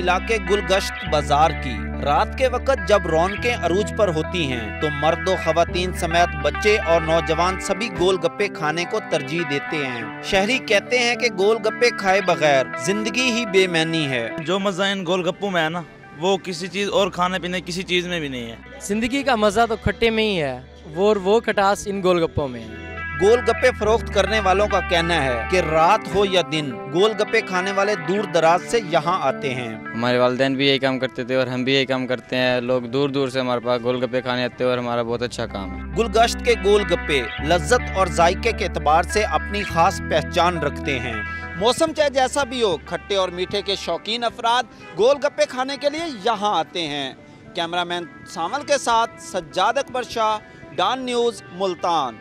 इलाके गुलगश्त बाजार की। रात के वक्त जब रौनकें अरूज पर होती हैं तो मर्द व खवातीन समेत बच्चे और नौजवान सभी गोलगप्पे खाने को तरजीह देते हैं। शहरी कहते हैं कि गोलगप्पे खाए बगैर जिंदगी ही बेमैनी है। जो मजा इन गोलगप्पों में है ना, वो किसी चीज और खाने पीने किसी चीज में भी नहीं है। जिंदगी का मजा तो खट्टे में ही है, वो खटास इन गोलगप्पों में है। गोलगप्पे फरोख्त करने वालों का कहना है कि रात हो या दिन गोलगप्पे खाने वाले दूर दराज से यहाँ आते हैं। हमारे वालिदैन भी यही काम करते थे और हम भी यही काम करते हैं। लोग दूर दूर से हमारे पास गोलगप्पे खाने आते हैं और हमारा बहुत अच्छा काम है। गुलगश्त के गोलगप्पे लज्जत और जायके के एतबार से अपनी खास पहचान रखते हैं। मौसम चाहे जैसा भी हो, खट्टे और मीठे के शौकीन अफराद गोलगप्पे खाने के लिए यहाँ आते हैं। कैमरामैन सामल के साथ सज्जाद अकबर शाह, डॉन न्यूज़, मुल्तान।